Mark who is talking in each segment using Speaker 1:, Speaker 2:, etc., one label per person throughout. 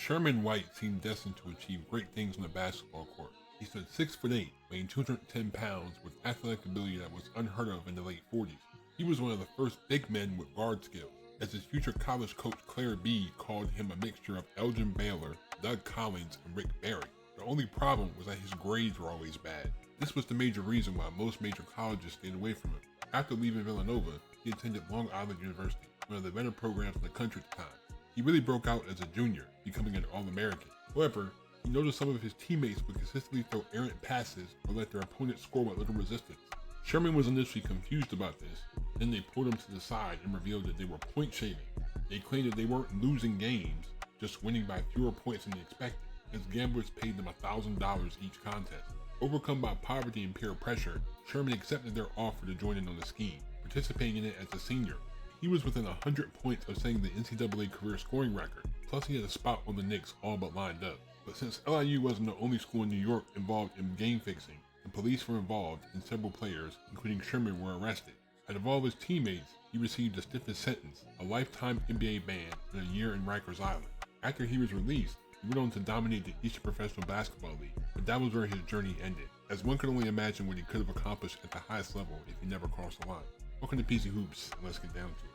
Speaker 1: Sherman White seemed destined to achieve great things on the basketball court. He stood 6'8", weighing 210 pounds, with athletic ability that was unheard of in the late 40s. He was one of the first big men with guard skills, as his future college coach Claire B called him a mixture of Elgin Baylor, Doug Collins, and Rick Barry. The only problem was that his grades were always bad. This was the major reason why most major colleges stayed away from him. After leaving Villanova, he attended Long Island University, one of the better programs in the country at the time. He really broke out as a junior, becoming an All-American. However, he noticed some of his teammates would consistently throw errant passes or let their opponents score with little resistance. Sherman was initially confused about this, then they pulled him to the side and revealed that they were point shaving. They claimed that they weren't losing games, just winning by fewer points than they expected, as gamblers paid them $1,000 each contest. Overcome by poverty and peer pressure, Sherman accepted their offer to join in on the scheme, participating in it as a senior. He was within 100 points of setting the NCAA career scoring record, plus he had a spot on the Knicks all but lined up. But since LIU wasn't the only school in New York involved in game fixing, the police were involved and several players, including Sherman, were arrested. Out of all of his teammates, he received the stiffest sentence, a lifetime NBA ban and a year in Rikers Island. After he was released, he went on to dominate the Eastern Professional Basketball League, but that was where his journey ended, as one could only imagine what he could have accomplished at the highest level if he never crossed the line. Welcome to PC Hoops, and let's get down to it.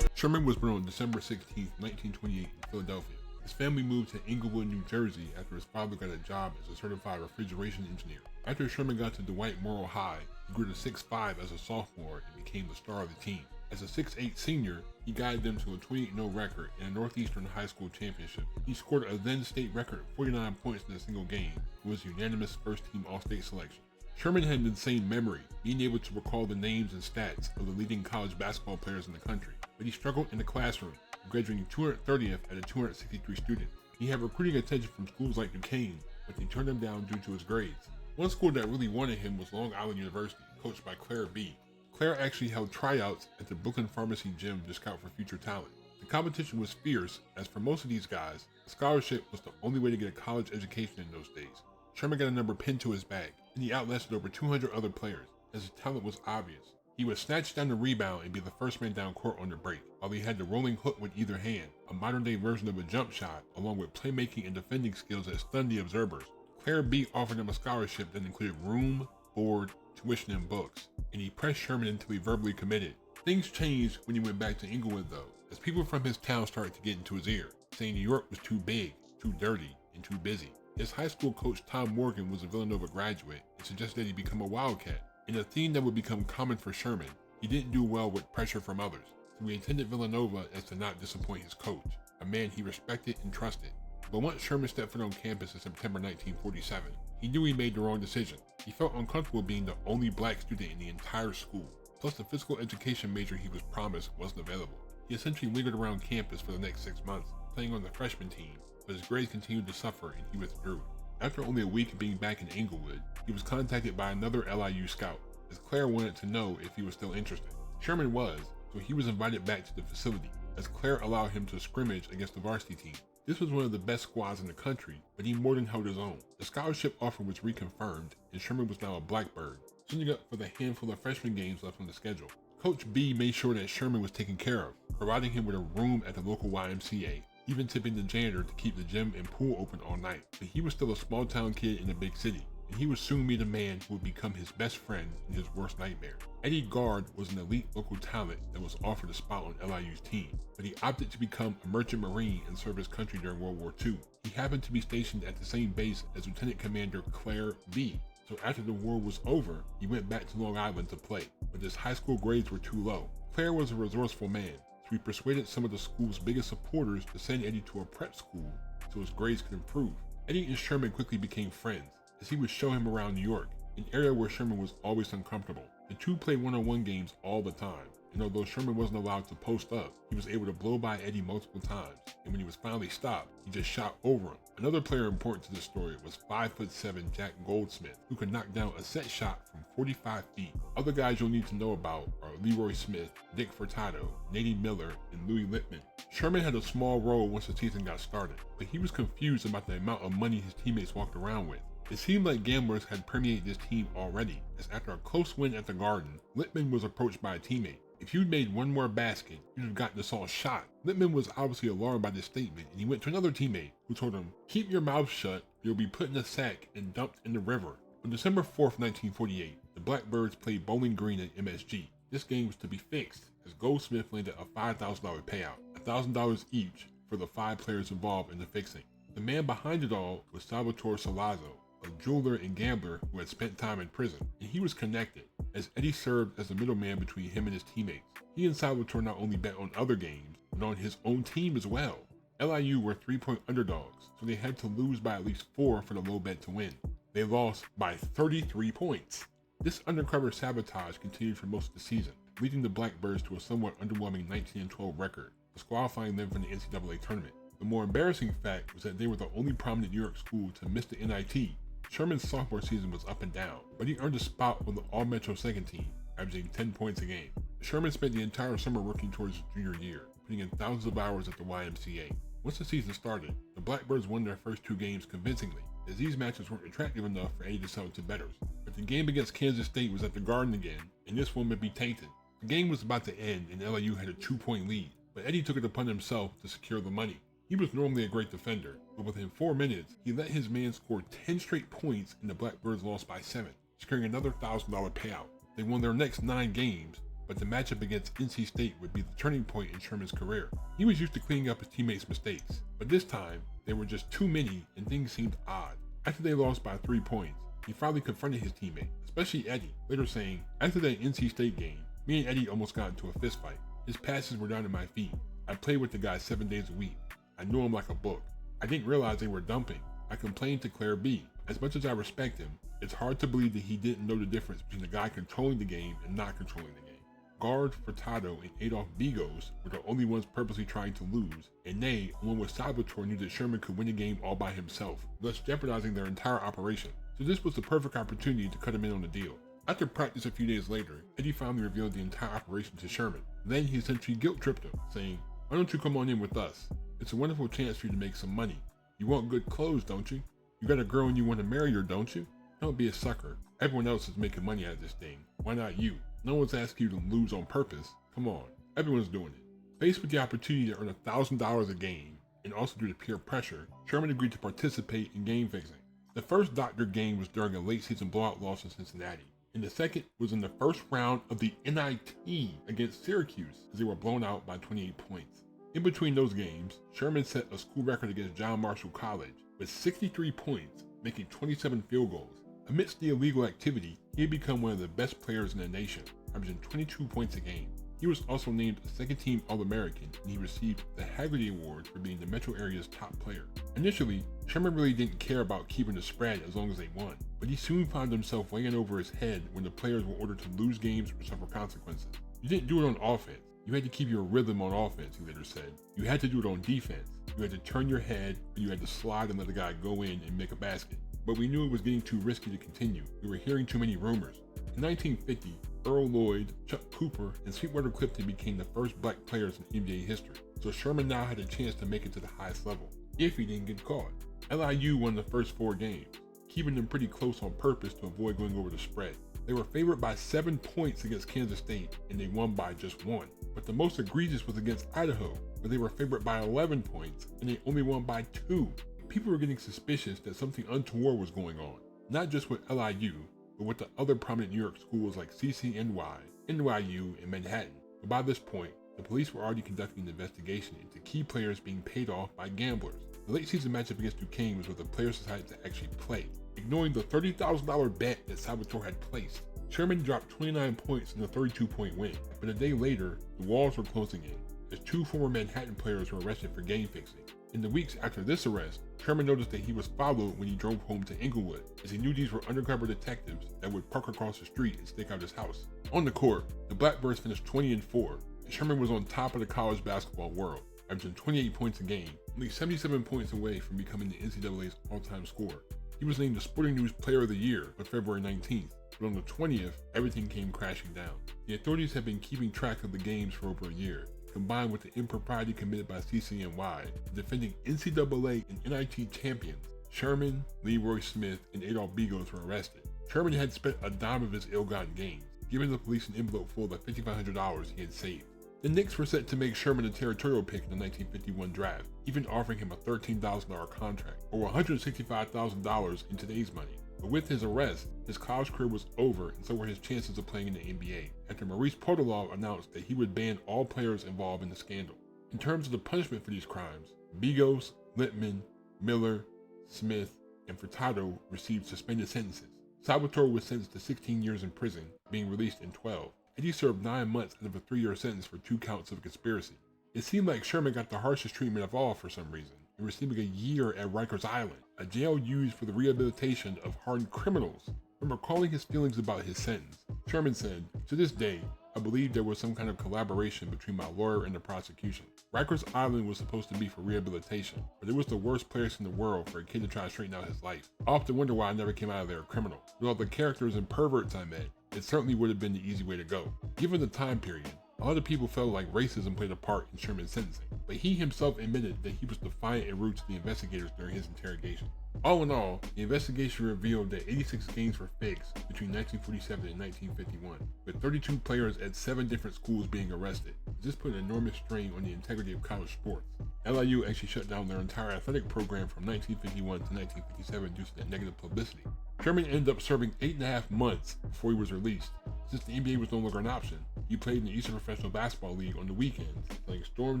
Speaker 1: Sherman was born on December 16, 1928 in Philadelphia. His family moved to Englewood, New Jersey after his father got a job as a certified refrigeration engineer. After Sherman got to Dwight Morrow High, he grew to 6'5" as a sophomore and became the star of the team. As a 6'8" senior, he guided them to a 28-0 record in a Northeastern High School championship. He scored a then-state record 49 points in a single game and was unanimous first-team All-State selection. Sherman had an insane memory, being able to recall the names and stats of the leading college basketball players in the country, but he struggled in the classroom, graduating 230th out of 263 students. He had recruiting attention from schools like Duquesne, but they turned him down due to his grades. One school that really wanted him was Long Island University, coached by Claire B. Claire actually held tryouts at the Brooklyn Pharmacy gym to scout for future talent. The competition was fierce, as for most of these guys, a scholarship was the only way to get a college education in those days. Sherman got a number pinned to his back, and he outlasted over 200 other players, as his talent was obvious. He would snatch down the rebound and be the first man down court on the break, while he had the rolling hook with either hand, a modern-day version of a jump shot, along with playmaking and defending skills that stunned the observers. Claire B offered him a scholarship that included room, board, tuition, and books, and he pressed Sherman until he verbally committed. Things changed when he went back to Englewood though, as people from his town started to get into his ear, saying New York was too big, too dirty, and too busy. His high school coach Tom Morgan was a Villanova graduate and suggested that he become a Wildcat, and a theme that would become common for Sherman. He didn't do well with pressure from others, so he attended Villanova as to not disappoint his coach, a man he respected and trusted. But once Sherman stepped foot on campus in September 1947, he knew he made the wrong decision. He felt uncomfortable being the only black student in the entire school, plus the physical education major he was promised wasn't available. He essentially lingered around campus for the next 6 months, playing on the freshman team, but his grades continued to suffer and he withdrew. After only a week of being back in Englewood, he was contacted by another LIU scout, as Claire wanted to know if he was still interested. Sherman was, so he was invited back to the facility, as Claire allowed him to scrimmage against the varsity team. This was one of the best squads in the country, but he more than held his own. The scholarship offer was reconfirmed, and Sherman was now a Blackbird, suiting up for the handful of freshman games left on the schedule. Coach B made sure that Sherman was taken care of, providing him with a room at the local YMCA, even tipping the janitor to keep the gym and pool open all night. But he was still a small town kid in a big city, and he would soon meet a man who would become his best friend and his worst nightmare. Eddie Gard was an elite local talent that was offered a spot on LIU's team, but he opted to become a merchant marine and serve his country during World War II. He happened to be stationed at the same base as Lieutenant Commander Claire B. So after the war was over, he went back to Long Island to play, but his high school grades were too low. Claire was a resourceful man, so he persuaded some of the school's biggest supporters to send Eddie to a prep school so his grades could improve. Eddie and Sherman quickly became friends, as he would show him around New York, an area where Sherman was always uncomfortable. The two played one-on-one games all the time, and although Sherman wasn't allowed to post up, he was able to blow by Eddie multiple times, and when he was finally stopped, he just shot over him. Another player important to this story was 5'7" Jack Goldsmith, who could knock down a set shot from 45 feet. Other guys you'll need to know about are Leroy Smith, Dick Furtado, Nadie Miller, and Louis Lippman. Sherman had a small role once the season got started, but he was confused about the amount of money his teammates walked around with. It seemed like gamblers had permeated this team already, as after a close win at the Garden, Littman was approached by a teammate. If you'd made one more basket, you'd have gotten us all shot. Littman was obviously alarmed by this statement, and he went to another teammate, who told him, "Keep your mouth shut, you'll be put in a sack and dumped in the river." On December 4th, 1948, the Blackbirds played Bowling Green at MSG. This game was to be fixed, as Goldsmith landed a $5,000 payout, $1,000 each for the 5 players involved in the fixing. The man behind it all was Salvatore Sollazzo, a jeweler and gambler who had spent time in prison, and he was connected, as Eddie served as the middleman between him and his teammates. He and Salvatore not only bet on other games, but on his own team as well. LIU were 3-point underdogs, so they had to lose by at least 4 for the low bet to win. They lost by 33 points. This undercover sabotage continued for most of the season, leading the Blackbirds to a somewhat underwhelming 19-12 record, disqualifying them from the NCAA tournament. The more embarrassing fact was that they were the only prominent New York school to miss the NIT. Sherman's sophomore season was up and down, but he earned a spot on the All-Metro second team, averaging 10 points a game. Sherman spent the entire summer working towards his junior year, putting in thousands of hours at the YMCA. Once the season started, the Blackbirds won their first 2 games convincingly, as these matches weren't attractive enough for Eddie to sell to bettors. But the game against Kansas State was at the Garden again, and this one would be tainted. The game was about to end, and LIU had a 2-point lead, but Eddie took it upon himself to secure the money. He was normally a great defender, but within 4 minutes, he let his man score 10 straight points and the Blackbirds lost by 7, securing another $1,000 payout. They won their next 9 games, but the matchup against NC State would be the turning point in Sherman's career. He was used to cleaning up his teammates' mistakes, but this time, they were just too many and things seemed odd. After they lost by 3 points, he finally confronted his teammate, especially Eddie, later saying, "After that NC State game, me and Eddie almost got into a fist fight. His passes were down to my feet. I played with the guy 7 days a week. I knew him like a book. I didn't realize they were dumping. I complained to Claire B. As much as I respect him, it's hard to believe that he didn't know the difference between the guy controlling the game and not controlling the game." Guard Furtado and Adolf Bigos were the only ones purposely trying to lose, and they, along with Salvatore, knew that Sherman could win the game all by himself, thus jeopardizing their entire operation. So this was the perfect opportunity to cut him in on the deal. After practice a few days later, Eddie finally revealed the entire operation to Sherman. Then he essentially guilt-tripped him, saying, "Why don't you come on in with us? It's a wonderful chance for you to make some money. You want good clothes, don't you? You got a girl and you want to marry her, don't you? Don't be a sucker. Everyone else is making money out of this thing. Why not you? No one's asking you to lose on purpose. Come on. Everyone's doing it." Faced with the opportunity to earn $1,000 a game, and also due to peer pressure, Sherman agreed to participate in game fixing. The first doctor game was during a late season blowout loss in Cincinnati, and the second was in the first round of the NIT against Syracuse, as they were blown out by 28 points. In between those games, Sherman set a school record against John Marshall College with 63 points, making 27 field goals. Amidst the illegal activity, he had become one of the best players in the nation, averaging 22 points a game. He was also named a second-team All-American, and he received the Haggerty Award for being the metro area's top player. Initially, Sherman really didn't care about keeping the spread as long as they won, but he soon found himself weighing over his head when the players were ordered to lose games or suffer consequences. You didn't do it on offense. You had to keep your rhythm on offense, he later said. You had to do it on defense. You had to turn your head, or you had to slide and let the guy go in and make a basket. But we knew it was getting too risky to continue. We were hearing too many rumors. In 1950, Earl Lloyd, Chuck Cooper, and Sweetwater Clifton became the first black players in NBA history, so Sherman now had a chance to make it to the highest level, if he didn't get caught. LIU won the first 4 games, keeping them pretty close on purpose to avoid going over the spread. They were favored by 7 points against Kansas State, and they won by just 1. But the most egregious was against Idaho, where they were favored by 11 points, and they only won by 2. People were getting suspicious that something untoward was going on, not just with LIU, but with the other prominent New York schools like CCNY, NYU, and Manhattan. But by this point, the police were already conducting an investigation into key players being paid off by gamblers. The late season matchup against Duquesne was where the players decided to actually play, ignoring the $30,000 bet that Salvatore had placed. Sherman dropped 29 points in a 32-point win, but a day later, the walls were closing in, as 2 former Manhattan players were arrested for game fixing. In the weeks after this arrest, Sherman noticed that he was followed when he drove home to Inglewood, as he knew these were undercover detectives that would park across the street and stake out his house. On the court, the Blackbirds finished 20-4, and Sherman was on top of the college basketball world, averaging 28 points a game, only 77 points away from becoming the NCAA's all-time scorer. He was named the Sporting News Player of the Year on February 19th, but on the 20th, everything came crashing down. The authorities had been keeping track of the games for over a year, combined with the impropriety committed by CCNY, the defending NCAA and NIT champions. Sherman, Leroy Smith, and Adolph Bigos were arrested. Sherman had spent a dime of his ill-gotten gains, giving the police an envelope full of the $5,500 he had saved. The Knicks were set to make Sherman a territorial pick in the 1951 draft, even offering him a $13,000 contract, or $165,000 in today's money. But with his arrest, his college career was over, and so were his chances of playing in the NBA, after Maurice Podolov announced that he would ban all players involved in the scandal. In terms of the punishment for these crimes, Bigos, Lippman, Miller, Smith, and Furtado received suspended sentences. Salvatore was sentenced to 16 years in prison, being released in 12, and he served 9 months out of a 3-year sentence for 2 counts of conspiracy. It seemed like Sherman got the harshest treatment of all for some reason, and receiving a year at Rikers Island, a jail used for the rehabilitation of hardened criminals. From recalling his feelings about his sentence, Sherman said, "To this day, I believe there was some kind of collaboration between my lawyer and the prosecution. Rikers Island was supposed to be for rehabilitation, but it was the worst place in the world for a kid to try to straighten out his life. I often wonder why I never came out of there a criminal. With all the characters and perverts I met, it certainly would have been the easy way to go." Given the time period, a lot of people felt like racism played a part in Sherman's sentencing, but he himself admitted that he was defiant and rude to the investigators during his interrogation. All in all, the investigation revealed that 86 games were fakes between 1947 and 1951, with 32 players at 7 different schools being arrested. This put an enormous strain on the integrity of college sports. LIU actually shut down their entire athletic program from 1951 to 1957 due to the negative publicity. Sherman ended up serving 8.5 months before he was released. Since the NBA was no longer an option, he played in the Eastern Professional Basketball League on the weekends, playing storm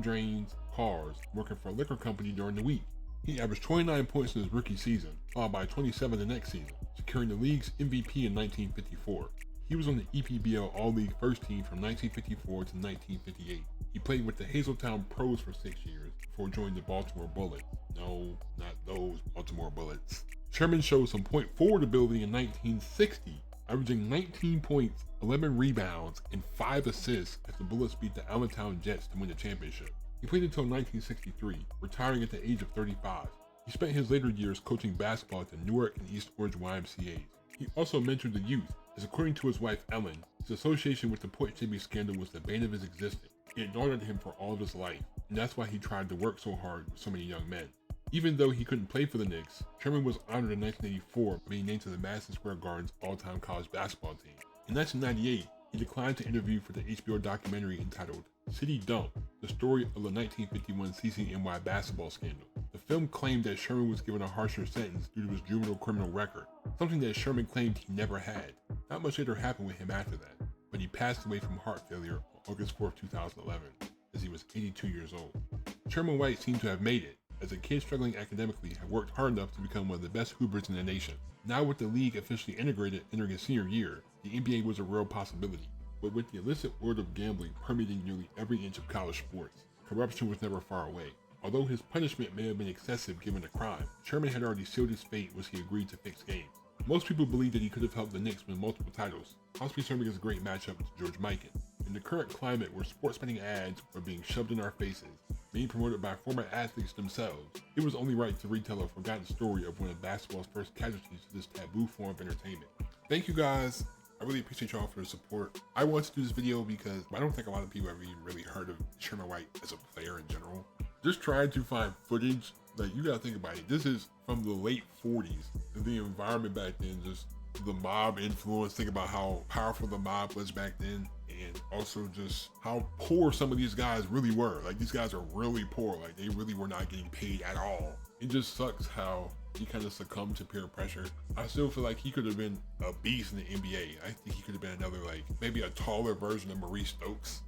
Speaker 1: drains, cars, working for a liquor company during the week. He averaged 29 points in his rookie season, followed by 27 the next season, securing the league's MVP in 1954. He was on the EPBL All-League First Team from 1954 to 1958. He played with the Hazeltown Pros for 6 years before joining the Baltimore Bullets. No, not those Baltimore Bullets. Sherman showed some point forward ability in 1960, averaging 19 points, 11 rebounds, and 5 assists as the Bullets beat the Allentown Jets to win the championship. He played until 1963, retiring at the age of 35. He spent his later years coaching basketball at the Newark and East Orange YMCAs. He also mentored the youth, as according to his wife Ellen, his association with the Point Shaving scandal was the bane of his existence. It gnawed at him for all of his life, and that's why he tried to work so hard with so many young men. Even though he couldn't play for the Knicks, Sherman was honored in 1984 by being named to the Madison Square Garden's all-time college basketball team. In 1998, he declined to interview for the HBO documentary entitled City Dump, the story of the 1951 CCNY basketball scandal. The film claimed that Sherman was given a harsher sentence due to his juvenile criminal record, something that Sherman claimed he never had. Not much later happened with him after that, but he passed away from heart failure on August 4, 2011, as he was 82 years old. Sherman White seemed to have made it, as a kid struggling academically had worked hard enough to become one of the best hoopers in the nation. Now with the league officially integrated entering his senior year, the NBA was a real possibility. But with the illicit world of gambling permeating nearly every inch of college sports, corruption was never far away. Although his punishment may have been excessive given the crime, Sherman had already sealed his fate once he agreed to fix games. Most people believe that he could have helped the Knicks win multiple titles, possibly serving as a great matchup to George Mikan. In the current climate where sports betting ads are being shoved in our faces, being promoted by former athletes themselves, it was only right to retell a forgotten story of one of basketball's first casualties to this taboo form of entertainment. Thank you guys. I really appreciate y'all for the support. I wanted to do this video because I don't think a lot of people have even really heard of Sherman White as a player in general. Just trying to find footage, like you gotta think about it. This is from the late 40s. The environment back then, just the mob influence. Think about how powerful the mob was back then, and also just how poor some of these guys really were. Like these guys are really poor. Like they really were not getting paid at all. It just sucks how he kind of succumbed to peer pressure. I still feel like he could have been a beast in the NBA. I think he could have been another, like, maybe a taller version of Maurice Stokes.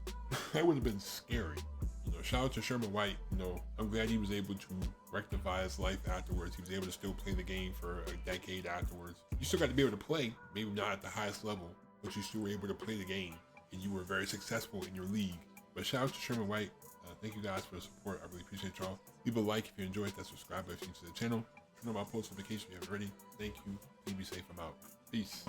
Speaker 1: That would have been scary. You know, shout out to Sherman White. You know, I'm glad he was able to rectify his life afterwards. He was able to still play the game for a decade afterwards. You still got to be able to play, maybe not at the highest level, but you still were able to play the game, and you were very successful in your league. But shout out to Sherman White. Thank you guys for the support. I really appreciate y'all. Leave a like if you enjoyed that. Subscribe if you're new to the channel. Turn on my post notifications if you haven't already. Thank you. Please be safe. I'm out. Peace.